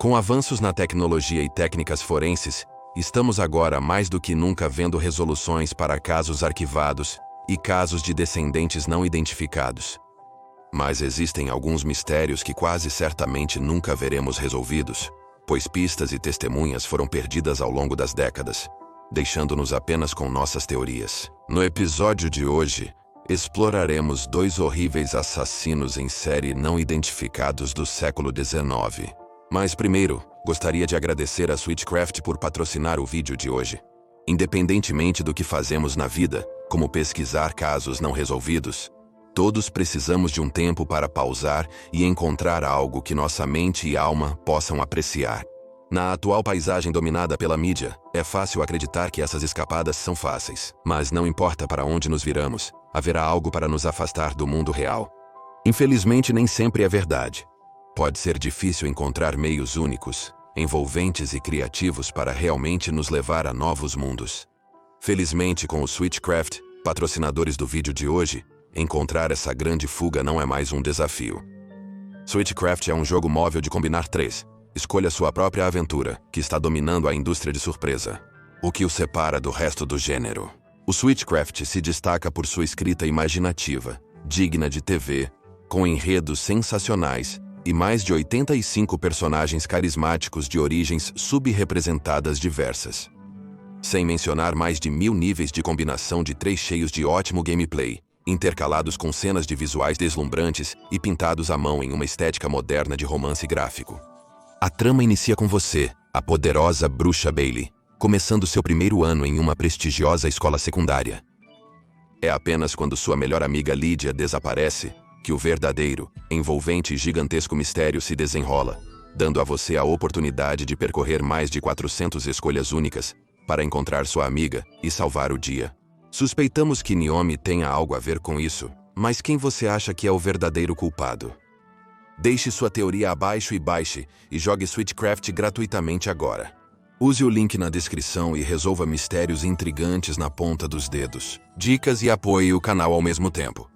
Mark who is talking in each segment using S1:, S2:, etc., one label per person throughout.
S1: Com avanços na tecnologia e técnicas forenses, estamos agora mais do que nunca vendo resoluções para casos arquivados e casos de descendentes não identificados. Mas existem alguns mistérios que quase certamente nunca veremos resolvidos, pois pistas e testemunhas foram perdidas ao longo das décadas, deixando-nos apenas com nossas teorias. No episódio de hoje, exploraremos 2 horríveis assassinos em série não identificados do século XIX. Mas primeiro, gostaria de agradecer a Switchcraft por patrocinar o vídeo de hoje. Independentemente do que fazemos na vida, como pesquisar casos não resolvidos, todos precisamos de um tempo para pausar e encontrar algo que nossa mente e alma possam apreciar. Na atual paisagem dominada pela mídia, é fácil acreditar que essas escapadas são fáceis. Mas não importa para onde nos viramos, haverá algo para nos afastar do mundo real. Infelizmente, nem sempre é verdade. Pode ser difícil encontrar meios únicos, envolventes e criativos para realmente nos levar a novos mundos. Felizmente, com o Switchcraft, patrocinadores do vídeo de hoje, encontrar essa grande fuga não é mais um desafio. Switchcraft é um jogo móvel de combinar 3. Escolha sua própria aventura, que está dominando a indústria de surpresa. O que o separa do resto do gênero? O Switchcraft se destaca por sua escrita imaginativa, digna de TV, com enredos sensacionais e mais de 85 personagens carismáticos de origens subrepresentadas diversas. Sem mencionar mais de 1000 níveis de combinação de 3 cheios de ótimo gameplay, intercalados com cenas de visuais deslumbrantes e pintados à mão em uma estética moderna de romance gráfico. A trama inicia com você, a poderosa bruxa Bailey, começando seu primeiro ano em uma prestigiosa escola secundária. É apenas quando sua melhor amiga Lydia desaparece que o verdadeiro, envolvente e gigantesco mistério se desenrola, dando a você a oportunidade de percorrer mais de 400 escolhas únicas para encontrar sua amiga e salvar o dia. Suspeitamos que Naomi tenha algo a ver com isso, mas quem você acha que é o verdadeiro culpado? Deixe sua teoria abaixo e baixe e jogue Switchcraft gratuitamente agora. Use o link na descrição e resolva mistérios intrigantes na ponta dos dedos. Dicas e apoie o canal ao mesmo tempo.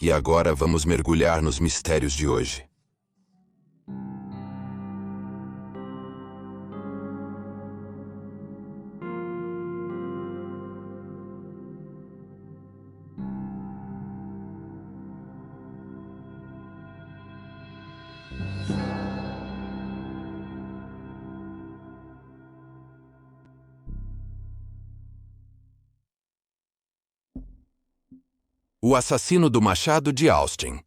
S1: E agora vamos mergulhar nos mistérios de hoje. O assassino do Machado de Austin.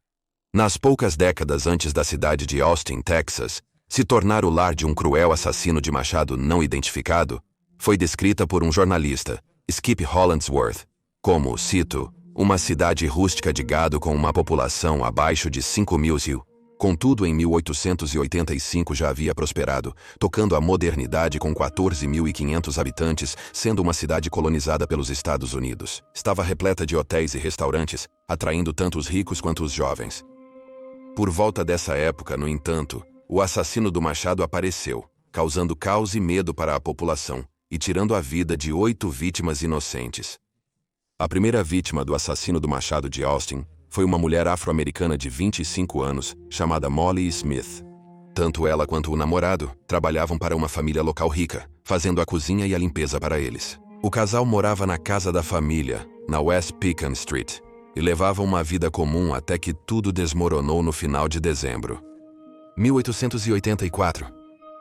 S1: Nas poucas décadas antes da cidade de Austin, Texas, se tornar o lar de um cruel assassino de machado não identificado, foi descrita por um jornalista, Skip Hollandsworth, como, cito, uma cidade rústica de gado com uma população abaixo de 5.000. Contudo, em 1885 já havia prosperado, tocando a modernidade com 14.500 habitantes, sendo uma cidade colonizada pelos Estados Unidos. Estava repleta de hotéis e restaurantes, atraindo tanto os ricos quanto os jovens. Por volta dessa época, no entanto, o assassino do machado apareceu, causando caos e medo para a população, e tirando a vida de 8 vítimas inocentes. A primeira vítima do assassino do machado de Austin foi uma mulher afro-americana de 25 anos, chamada Molly Smith. Tanto ela quanto o namorado trabalhavam para uma família local rica, fazendo a cozinha e a limpeza para eles. O casal morava na casa da família, na West Pecan Street, e levava uma vida comum até que tudo desmoronou no final de dezembro. 1884.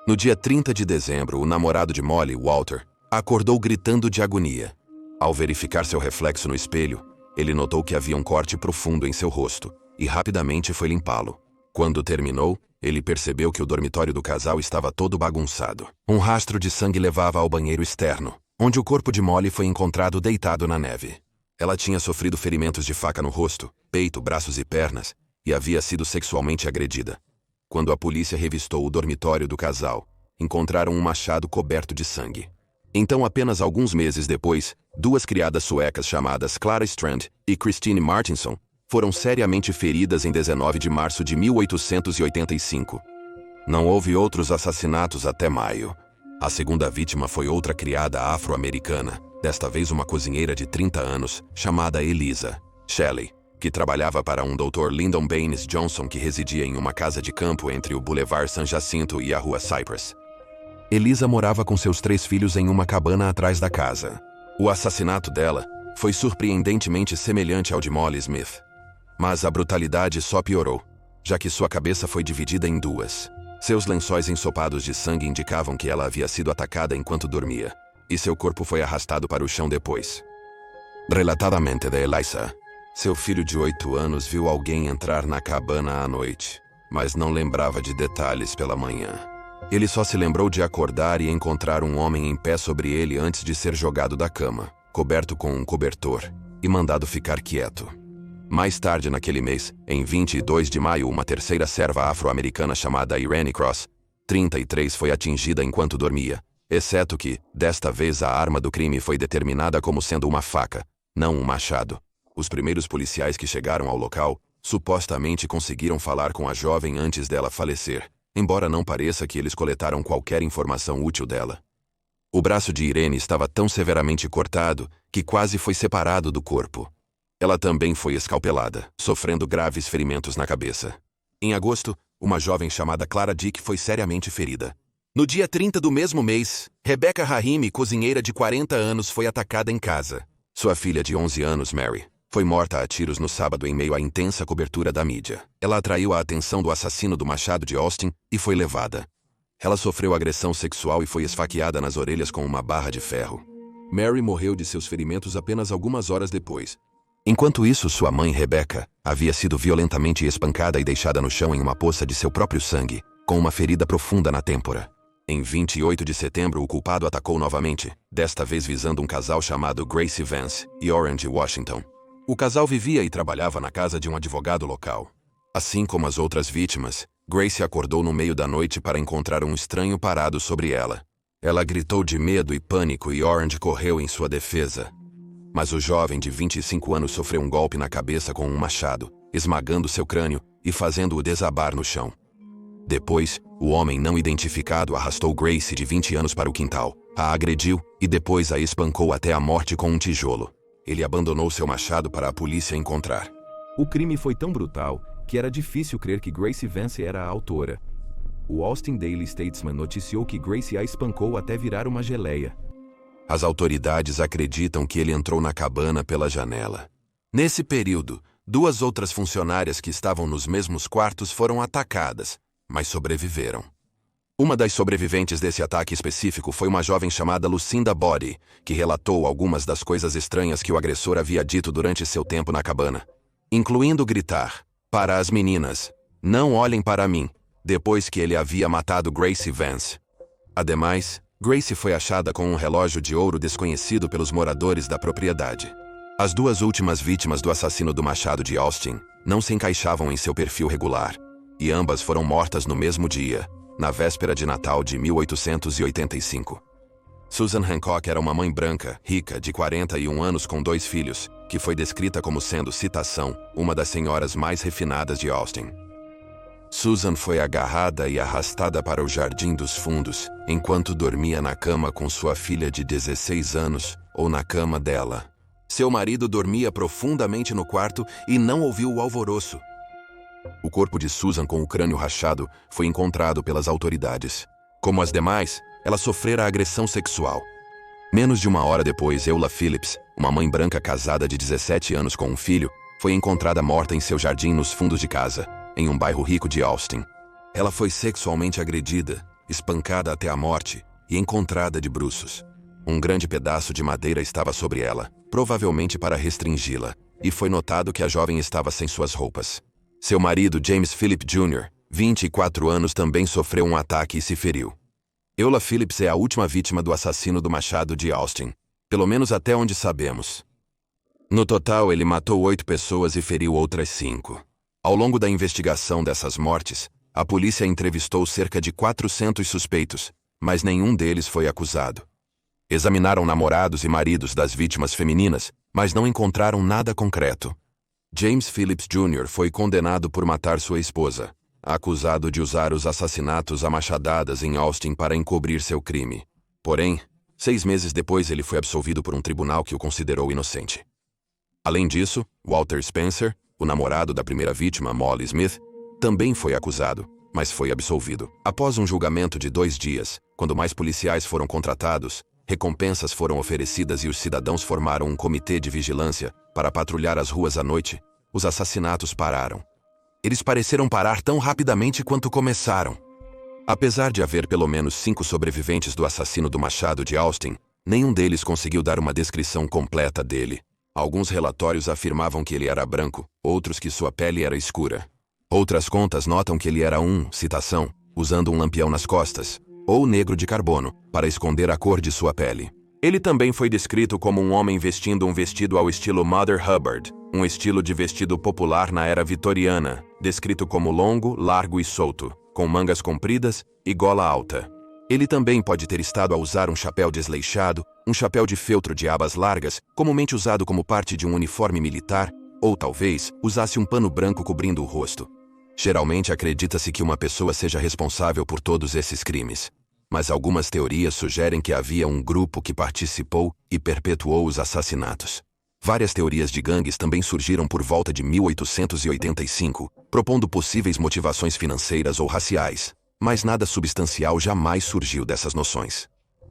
S1: No dia 30 de dezembro, o namorado de Molly, Walter, acordou gritando de agonia. Ao verificar seu reflexo no espelho, ele notou que havia um corte profundo em seu rosto e rapidamente foi limpá-lo. Quando terminou, ele percebeu que o dormitório do casal estava todo bagunçado. Um rastro de sangue levava ao banheiro externo, onde o corpo de Molly foi encontrado deitado na neve. Ela tinha sofrido ferimentos de faca no rosto, peito, braços e pernas, e havia sido sexualmente agredida. Quando a polícia revistou o dormitório do casal, encontraram um machado coberto de sangue. Então, apenas alguns meses depois, 2 criadas suecas chamadas Clara Strand e Christine Martinson foram seriamente feridas em 19 de março de 1885. Não houve outros assassinatos até maio. A segunda vítima foi outra criada afro-americana, desta vez uma cozinheira de 30 anos, chamada Eliza Shelley. que trabalhava para um Dr. Lyndon Baines Johnson que residia em uma casa de campo entre o Boulevard San Jacinto e a Rua Cypress. Elisa morava com seus 3 filhos em uma cabana atrás da casa. O assassinato dela foi surpreendentemente semelhante ao de Molly Smith. Mas a brutalidade só piorou, já que sua cabeça foi dividida em 2. Seus lençóis ensopados de sangue indicavam que ela havia sido atacada enquanto dormia, e seu corpo foi arrastado para o chão depois. Relatadamente de Elisa, seu filho de 8 anos viu alguém entrar na cabana à noite, mas não lembrava de detalhes pela manhã. Ele só se lembrou de acordar e encontrar um homem em pé sobre ele antes de ser jogado da cama, coberto com um cobertor, e mandado ficar quieto. Mais tarde naquele mês, em 22 de maio, uma terceira serva afro-americana chamada Irene Cross, 33, foi atingida enquanto dormia, exceto que, desta vez, a arma do crime foi determinada como sendo uma faca, não um machado. Os primeiros policiais que chegaram ao local, supostamente conseguiram falar com a jovem antes dela falecer, embora não pareça que eles coletaram qualquer informação útil dela. O braço de Irene estava tão severamente cortado que quase foi separado do corpo. Ela também foi escalpelada, sofrendo graves ferimentos na cabeça. Em agosto, uma jovem chamada Clara Dick foi seriamente ferida. No dia 30 do mesmo mês, Rebecca Rahimi, cozinheira de 40 anos, foi atacada em casa. Sua filha de 11 anos, Mary, foi morta a tiros no sábado em meio à intensa cobertura da mídia. Ela atraiu a atenção do assassino do Machado de Austin e foi levada. Ela sofreu agressão sexual e foi esfaqueada nas orelhas com uma barra de ferro. Mary morreu de seus ferimentos apenas algumas horas depois. Enquanto isso, sua mãe, Rebecca, havia sido violentamente espancada e deixada no chão em uma poça de seu próprio sangue, com uma ferida profunda na têmpora. Em 28 de setembro, o culpado atacou novamente, desta vez visando um casal chamado Gracie Vance e Orange Washington. O casal vivia e trabalhava na casa de um advogado local. Assim como as outras vítimas, Gracie acordou no meio da noite para encontrar um estranho parado sobre ela. Ela gritou de medo e pânico e Orange correu em sua defesa. Mas o jovem de 25 anos sofreu um golpe na cabeça com um machado, esmagando seu crânio e fazendo-o desabar no chão. Depois, o homem não identificado arrastou Gracie de 20 anos para o quintal, a agrediu e depois a espancou até a morte com um tijolo. Ele abandonou seu machado para a polícia encontrar.
S2: O crime foi tão brutal que era difícil crer que Gracie Vance era a autora. O Austin Daily Statesman noticiou que Gracie a espancou até virar uma geleia.
S1: As autoridades acreditam que ele entrou na cabana pela janela. Nesse período, 2 outras funcionárias que estavam nos mesmos quartos foram atacadas, mas sobreviveram. Uma das sobreviventes desse ataque específico foi uma jovem chamada Lucinda Body, que relatou algumas das coisas estranhas que o agressor havia dito durante seu tempo na cabana, incluindo gritar para as meninas: "Não olhem para mim", depois que ele havia matado Gracie Vance. Ademais, Gracie foi achada com um relógio de ouro desconhecido pelos moradores da propriedade. As 2 últimas vítimas do assassino do Machado de Austin não se encaixavam em seu perfil regular, e ambas foram mortas no mesmo dia, na véspera de Natal de 1885. Susan Hancock era uma mãe branca, rica, de 41 anos com 2 filhos, que foi descrita como sendo, citação, uma das senhoras mais refinadas de Austin. Susan foi agarrada e arrastada para o Jardim dos Fundos, enquanto dormia na cama com sua filha de 16 anos, ou na cama dela. Seu marido dormia profundamente no quarto e não ouviu o alvoroço. O corpo de Susan com o crânio rachado foi encontrado pelas autoridades. Como as demais, ela sofrera agressão sexual. Menos de uma hora depois, Eula Phillips, uma mãe branca casada de 17 anos com um filho, foi encontrada morta em seu jardim nos fundos de casa, em um bairro rico de Austin. Ela foi sexualmente agredida, espancada até a morte e encontrada de bruços. Um grande pedaço de madeira estava sobre ela, provavelmente para restringi-la, e foi notado que a jovem estava sem suas roupas. Seu marido, James Phillip Jr., 24 anos, também sofreu um ataque e se feriu. Eula Phillips é a última vítima do assassino do Machado de Austin, pelo menos até onde sabemos. No total, ele matou 8 pessoas e feriu outras 5. Ao longo da investigação dessas mortes, a polícia entrevistou cerca de 400 suspeitos, mas nenhum deles foi acusado. Examinaram namorados e maridos das vítimas femininas, mas não encontraram nada concreto. James Phillips Jr. foi condenado por matar sua esposa, acusado de usar os assassinatos a machadadas em Austin para encobrir seu crime. Porém, 6 meses depois ele foi absolvido por um tribunal que o considerou inocente. Além disso, Walter Spencer, O namorado da primeira vítima, Molly Smith, também foi acusado, mas foi absolvido. Após um julgamento de 2 dias, quando mais policiais foram contratados, recompensas foram oferecidas e os cidadãos formaram um comitê de vigilância para patrulhar as ruas à noite, os assassinatos pararam. Eles pareceram parar tão rapidamente quanto começaram. Apesar de haver pelo menos 5 sobreviventes do assassino do Machado de Austin, nenhum deles conseguiu dar uma descrição completa dele. Alguns relatórios afirmavam que ele era branco, outros que sua pele era escura. Outras contas notam que ele era citação, usando um lampião nas costas, ou negro de carbono, para esconder a cor de sua pele. Ele também foi descrito como um homem vestindo um vestido ao estilo Mother Hubbard, um estilo de vestido popular na era vitoriana, descrito como longo, largo e solto, com mangas compridas e gola alta. Ele também pode ter estado a usar um chapéu desleixado, um chapéu de feltro de abas largas, comumente usado como parte de um uniforme militar, ou talvez usasse um pano branco cobrindo o rosto. Geralmente acredita-se que uma pessoa seja responsável por todos esses crimes, mas algumas teorias sugerem que havia um grupo que participou e perpetuou os assassinatos. Várias teorias de gangues também surgiram por volta de 1885, propondo possíveis motivações financeiras ou raciais, mas nada substancial jamais surgiu dessas noções.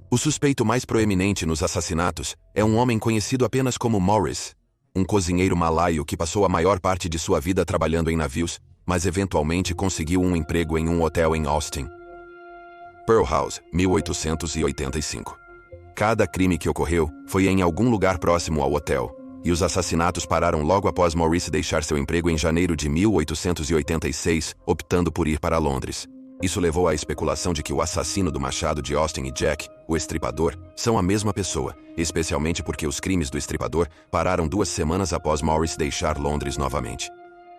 S1: O suspeito mais proeminente nos assassinatos é um homem conhecido apenas como Morris, um cozinheiro malaio que passou a maior parte de sua vida trabalhando em navios, mas eventualmente conseguiu um emprego em um hotel em Austin. Pearl House, 1885. Cada crime que ocorreu foi em algum lugar próximo ao hotel, e os assassinatos pararam logo após Maurice deixar seu emprego em janeiro de 1886, optando por ir para Londres. Isso levou à especulação de que o assassino do Machado de Austin e Jack, o estripador, são a mesma pessoa, especialmente porque os crimes do estripador pararam 2 semanas após Maurice deixar Londres novamente.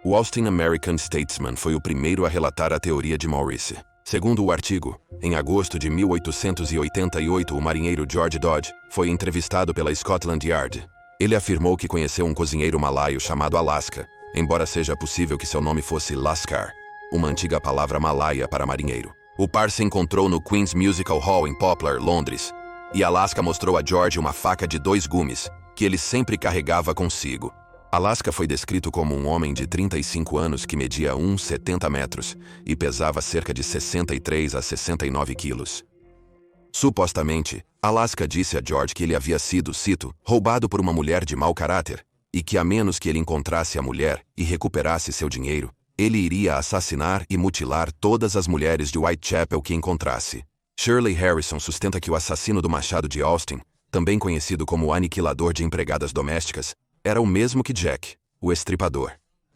S1: O Austin American Statesman foi o primeiro a relatar a teoria de Maurice. Segundo o artigo, em agosto de 1888, o marinheiro George Dodge foi entrevistado pela Scotland Yard. Ele afirmou que conheceu um cozinheiro malaio chamado Alaska, embora seja possível que seu nome fosse Lascar, uma antiga palavra malaia para marinheiro. O par se encontrou no Queen's Musical Hall em Poplar, Londres, e Alaska mostrou a George uma faca de 2 gumes, que ele sempre carregava consigo. Alaska foi descrito como um homem de 35 anos que media 1,70 metros e pesava cerca de 63 a 69 quilos. Supostamente, Alaska disse a George que ele havia sido, cito, roubado por uma mulher de mau caráter, e que a menos que ele encontrasse a mulher e recuperasse seu dinheiro, ele iria assassinar e mutilar todas as mulheres de Whitechapel que encontrasse. Shirley Harrison sustenta que o assassino do Machado de Austin, também conhecido como o aniquilador de empregadas domésticas, era o mesmo que Jack, o estripador.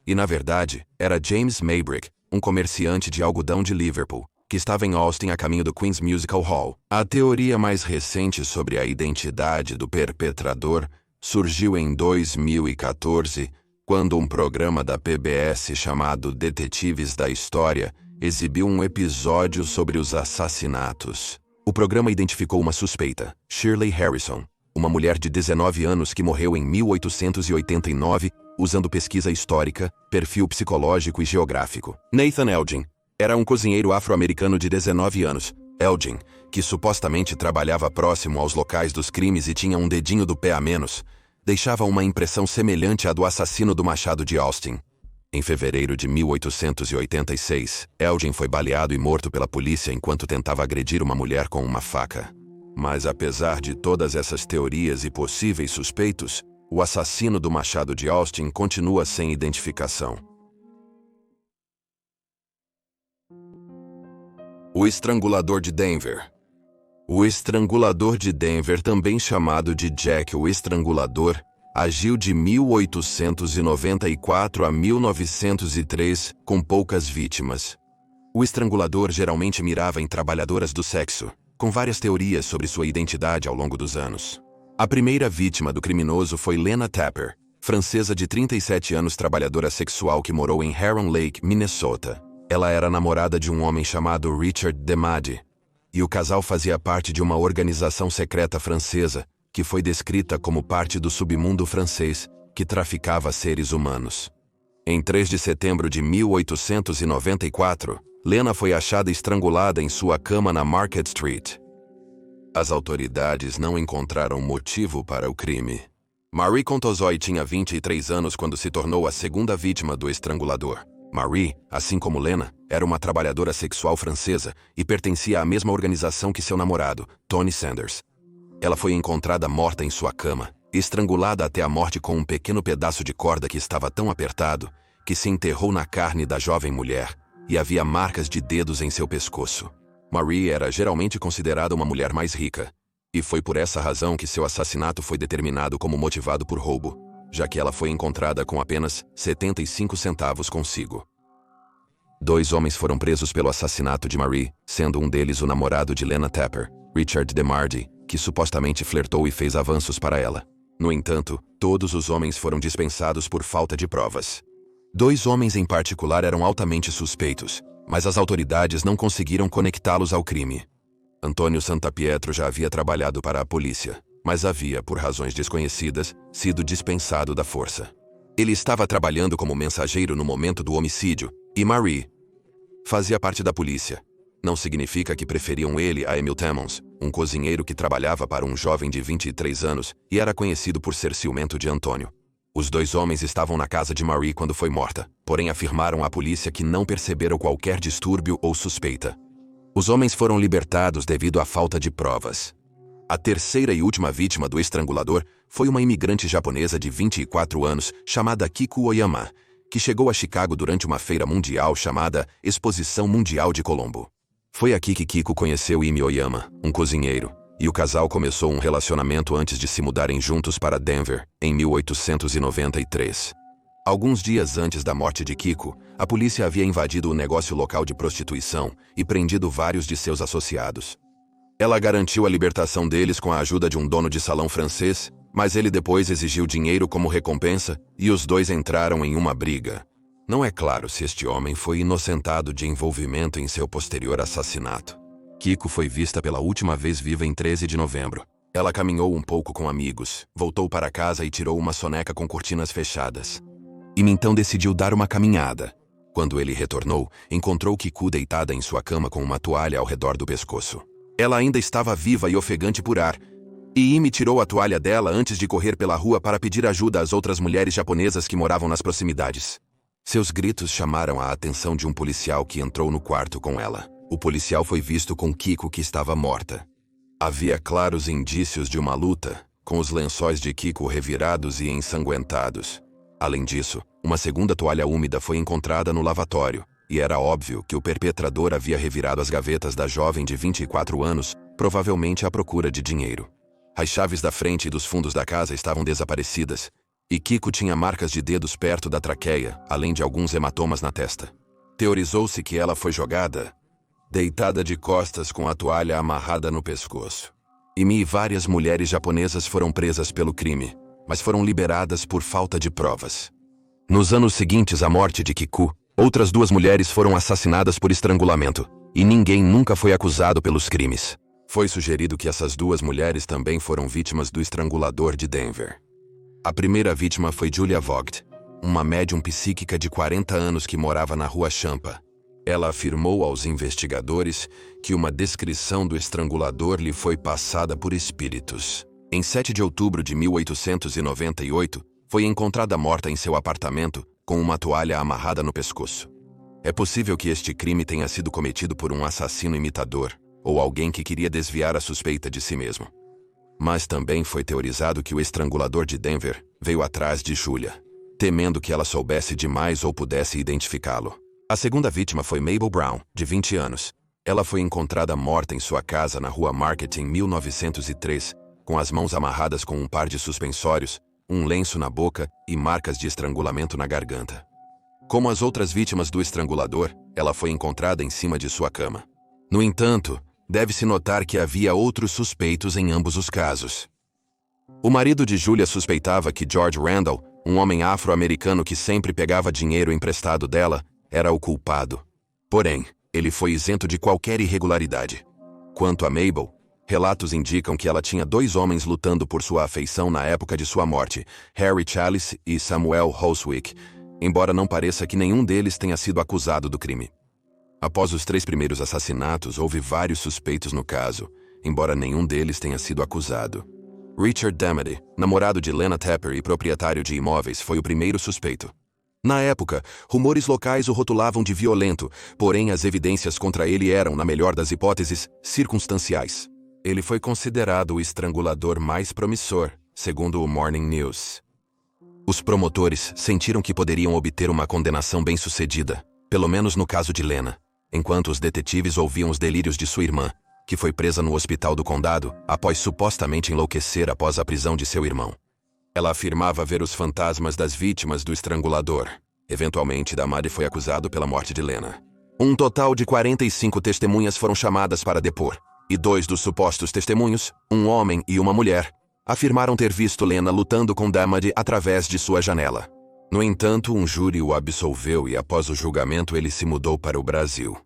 S1: E na verdade, era James Maybrick, um comerciante de algodão de Liverpool, que estava em Austin a caminho do Queen's Musical Hall. A teoria mais recente sobre a identidade do perpetrador surgiu em 2014, quando um programa da PBS chamado Detetives da História exibiu um episódio sobre os assassinatos. O programa identificou uma suspeita, Shirley Harrison, uma mulher de 19 anos que morreu em 1889, usando pesquisa histórica, perfil psicológico e geográfico. Nathan Elgin era um cozinheiro afro-americano de 19 anos. Elgin, que supostamente trabalhava próximo aos locais dos crimes e tinha um dedinho do pé a menos, deixava uma impressão semelhante à do assassino do Machado de Austin. Em fevereiro de 1886, Elgin foi baleado e morto pela polícia enquanto tentava agredir uma mulher com uma faca. Mas apesar de todas essas teorias e possíveis suspeitos, o assassino do Machado de Austin continua sem identificação. O estrangulador de Denver. O estrangulador de Denver, também chamado de Jack o Estrangulador, agiu de 1894 a 1903, com poucas vítimas. O estrangulador geralmente mirava em trabalhadoras do sexo, com várias teorias sobre sua identidade ao longo dos anos. A primeira vítima do criminoso foi Lena Tapper, francesa de 37 anos, trabalhadora sexual que morou em Heron Lake, Minnesota. Ela era namorada de um homem chamado Richard Demadi, e o casal fazia parte de uma organização secreta francesa, que foi descrita como parte do submundo francês, que traficava seres humanos. Em 3 de setembro de 1894, Lena foi achada estrangulada em sua cama na Market Street. As autoridades não encontraram motivo para o crime, Marie Contozoy tinha 23 anos quando se tornou a segunda vítima do estrangulador. Marie, assim como Lena, era uma trabalhadora sexual francesa e pertencia à mesma organização que seu namorado, Tony Sanders. Ela foi encontrada morta em sua cama, estrangulada até a morte com um pequeno pedaço de corda que estava tão apertado que se enterrou na carne da jovem mulher e havia marcas de dedos em seu pescoço. Marie era geralmente considerada uma mulher mais rica, e foi por essa razão que seu assassinato foi determinado como motivado por roubo, já que ela foi encontrada com apenas 75 centavos consigo. 2 homens foram presos pelo assassinato de Marie, sendo um deles o namorado de Lena Tapper, Richard DeMardi, que supostamente flertou e fez avanços para ela. No entanto, todos os homens foram dispensados por falta de provas. 2 homens em particular eram altamente suspeitos, mas as autoridades não conseguiram conectá-los ao crime. Antônio Santapietro já havia trabalhado para a polícia, mas havia, por razões desconhecidas, sido dispensado da força. Ele estava trabalhando como mensageiro no momento do homicídio, e Marie fazia parte da polícia. Não significa que preferiam ele a Emil Timmons, um cozinheiro que trabalhava para um jovem de 23 anos e era conhecido por ser ciumento de Antônio. Os 2 homens estavam na casa de Marie quando foi morta, porém afirmaram à polícia que não perceberam qualquer distúrbio ou suspeita. Os homens foram libertados devido à falta de provas. A terceira e última vítima do estrangulador foi uma imigrante japonesa de 24 anos chamada Kiko Oyama, que chegou a Chicago durante uma feira mundial chamada Exposição Mundial de Colombo. Foi aqui que Kiko conheceu Imi Oyama, um cozinheiro, e o casal começou um relacionamento antes de se mudarem juntos para Denver, em 1893. Alguns dias antes da morte de Kiko, a polícia havia invadido o negócio local de prostituição e prendido vários de seus associados. Ela garantiu a libertação deles com a ajuda de um dono de salão francês, mas ele depois exigiu dinheiro como recompensa e os 2 entraram em uma briga. Não é claro se este homem foi inocentado de envolvimento em seu posterior assassinato. Kiko foi vista pela última vez viva em 13 de novembro. Ela caminhou um pouco com amigos, voltou para casa e tirou uma soneca com cortinas fechadas. E então decidiu dar uma caminhada. Quando ele retornou, encontrou Kiko deitada em sua cama com uma toalha ao redor do pescoço. Ela ainda estava viva e ofegante por ar, e Imi tirou a toalha dela antes de correr pela rua para pedir ajuda às outras mulheres japonesas que moravam nas proximidades. Seus gritos chamaram a atenção de um policial que entrou no quarto com ela. O policial foi visto com Kiko, que estava morta. Havia claros indícios de uma luta, com os lençóis de Kiko revirados e ensanguentados. Além disso, uma segunda toalha úmida foi encontrada no lavatório, e era óbvio que o perpetrador havia revirado as gavetas da jovem de 24 anos, provavelmente à procura de dinheiro. As chaves da frente e dos fundos da casa estavam desaparecidas, e Kiko tinha marcas de dedos perto da traqueia, além de alguns hematomas na testa. Teorizou-se que ela foi jogada, deitada de costas com a toalha amarrada no pescoço. Imi e várias mulheres japonesas foram presas pelo crime, mas foram liberadas por falta de provas. Nos anos seguintes à morte de Kiko, outras 2 mulheres foram assassinadas por estrangulamento, e ninguém nunca foi acusado pelos crimes. Foi sugerido que essas 2 mulheres também foram vítimas do estrangulador de Denver. A primeira vítima foi Julia Vogt, uma médium psíquica de 40 anos que morava na rua Champa. Ela afirmou aos investigadores que uma descrição do estrangulador lhe foi passada por espíritos. Em 7 de outubro de 1898, foi encontrada morta em seu apartamento, com uma toalha amarrada no pescoço. É possível que este crime tenha sido cometido por um assassino imitador, ou alguém que queria desviar a suspeita de si mesmo. Mas também foi teorizado que o estrangulador de Denver veio atrás de Julia, temendo que ela soubesse demais ou pudesse identificá-lo. A segunda vítima foi Mabel Brown, de 20 anos. Ela foi encontrada morta em sua casa na rua Market em 1903, com as mãos amarradas com um par de suspensórios, um lenço na boca e marcas de estrangulamento na garganta. Como as outras vítimas do estrangulador, ela foi encontrada em cima de sua cama. No entanto, deve-se notar que havia outros suspeitos em ambos os casos. O marido de Julia suspeitava que George Randall, um homem afro-americano que sempre pegava dinheiro emprestado dela, era o culpado. Porém, ele foi isento de qualquer irregularidade. Quanto a Mabel, relatos indicam que ela tinha 2 homens lutando por sua afeição na época de sua morte, Harry Chalice e Samuel Holswick, embora não pareça que nenhum deles tenha sido acusado do crime. Após os 3 primeiros assassinatos, houve vários suspeitos no caso, embora nenhum deles tenha sido acusado. Richard Damady, namorado de Lena Tepper e proprietário de imóveis, foi o primeiro suspeito. Na época, rumores locais o rotulavam de violento, porém as evidências contra ele eram, na melhor das hipóteses, circunstanciais. Ele foi considerado o estrangulador mais promissor, segundo o Morning News. Os promotores sentiram que poderiam obter uma condenação bem-sucedida, pelo menos no caso de Lena, enquanto os detetives ouviam os delírios de sua irmã, que foi presa no hospital do condado após supostamente enlouquecer após a prisão de seu irmão. Ela afirmava ver os fantasmas das vítimas do estrangulador. Eventualmente, Damady foi acusado pela morte de Lena. Um total de 45 testemunhas foram chamadas para depor, e 2 dos supostos testemunhos, um homem e uma mulher, afirmaram ter visto Lena lutando com Damady através de sua janela. No entanto, um júri o absolveu e após o julgamento ele se mudou para o Brasil.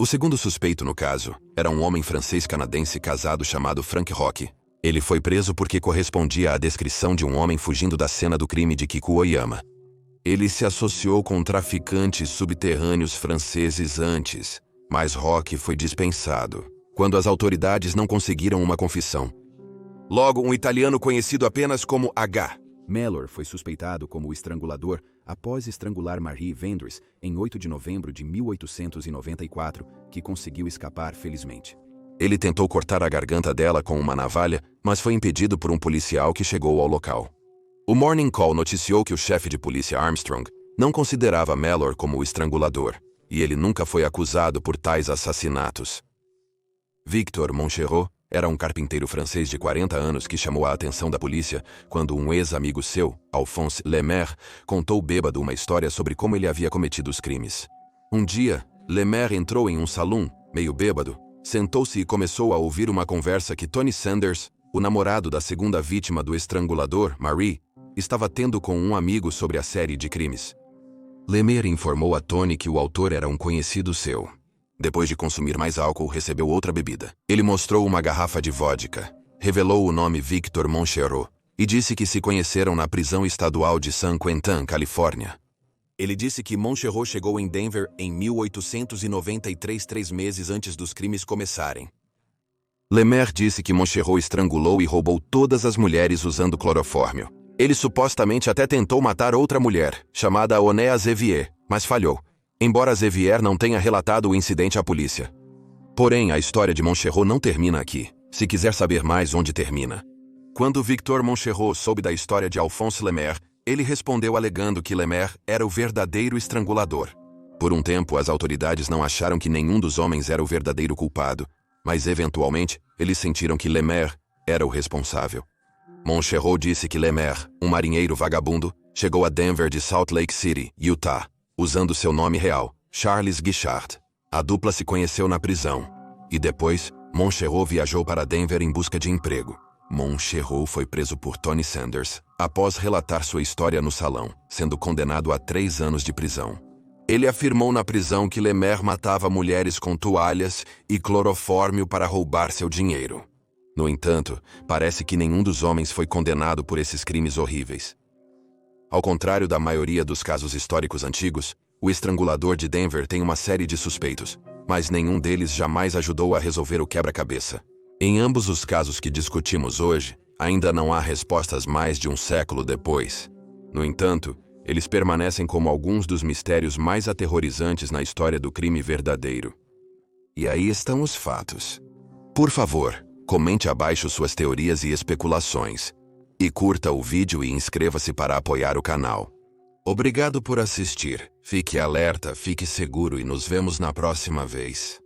S1: O segundo suspeito no caso era um homem francês-canadense casado chamado Frank Roque. Ele foi preso porque correspondia à descrição de um homem fugindo da cena do crime de Kiku Oyama. Ele se associou com traficantes subterrâneos franceses antes, mas Roque foi dispensado quando as autoridades não conseguiram uma confissão. Logo, um italiano conhecido apenas como H.
S2: Mellor foi suspeitado como o estrangulador após estrangular Marie Vendres em 8 de novembro de 1894, que conseguiu escapar felizmente.
S1: Ele tentou cortar a garganta dela com uma navalha, mas foi impedido por um policial que chegou ao local. O Morning Call noticiou que o chefe de polícia Armstrong não considerava Mellor como o estrangulador, e ele nunca foi acusado por tais assassinatos. Victor Moncherot era um carpinteiro francês de 40 anos que chamou a atenção da polícia quando um ex-amigo seu, Alphonse Lemaire, contou bêbado uma história sobre como ele havia cometido os crimes. Um dia, Lemaire entrou em um salão, meio bêbado, sentou-se e começou a ouvir uma conversa que Tony Sanders, o namorado da segunda vítima do estrangulador, Marie, estava tendo com um amigo sobre a série de crimes. Lemaire informou a Tony que o autor era um conhecido seu. Depois de consumir mais álcool, recebeu outra bebida. Ele mostrou uma garrafa de vodka, revelou o nome Victor Moncherot e disse que se conheceram na prisão estadual de San Quentin, Califórnia. Ele disse que Moncherot chegou em Denver em 1893, 3 meses antes dos crimes começarem. Lemaire disse que Moncherot estrangulou e roubou todas as mulheres usando clorofórmio. Ele supostamente até tentou matar outra mulher, chamada Onea Zevier, mas falhou, embora Zevier não tenha relatado o incidente à polícia. Porém, a história de Moncherot não termina aqui. Se quiser saber mais onde termina. Quando Victor Moncherot soube da história de Alphonse Lemaire, ele respondeu alegando que Lemaire era o verdadeiro estrangulador. Por um tempo, as autoridades não acharam que nenhum dos homens era o verdadeiro culpado, mas eventualmente, eles sentiram que Lemaire era o responsável. Moncherot disse que Lemaire, um marinheiro vagabundo, chegou a Denver de Salt Lake City, Utah, usando seu nome real, Charles Guichard. A dupla se conheceu na prisão. E depois, Moncherot viajou para Denver em busca de emprego. Moncherot foi preso por Tony Sanders, após relatar sua história no salão, sendo condenado a 3 anos de prisão. Ele afirmou na prisão que Lemaire matava mulheres com toalhas e clorofórmio para roubar seu dinheiro. No entanto, parece que nenhum dos homens foi condenado por esses crimes horríveis. Ao contrário da maioria dos casos históricos antigos, o estrangulador de Denver tem uma série de suspeitos, mas nenhum deles jamais ajudou a resolver o quebra-cabeça. Em ambos os casos que discutimos hoje, ainda não há respostas mais de um século depois. No entanto, eles permanecem como alguns dos mistérios mais aterrorizantes na história do crime verdadeiro. E aí estão os fatos. Por favor, comente abaixo suas teorias e especulações. E curta o vídeo e inscreva-se para apoiar o canal. Obrigado por assistir. Fique alerta, fique seguro e nos vemos na próxima vez.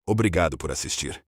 S1: Obrigado por assistir.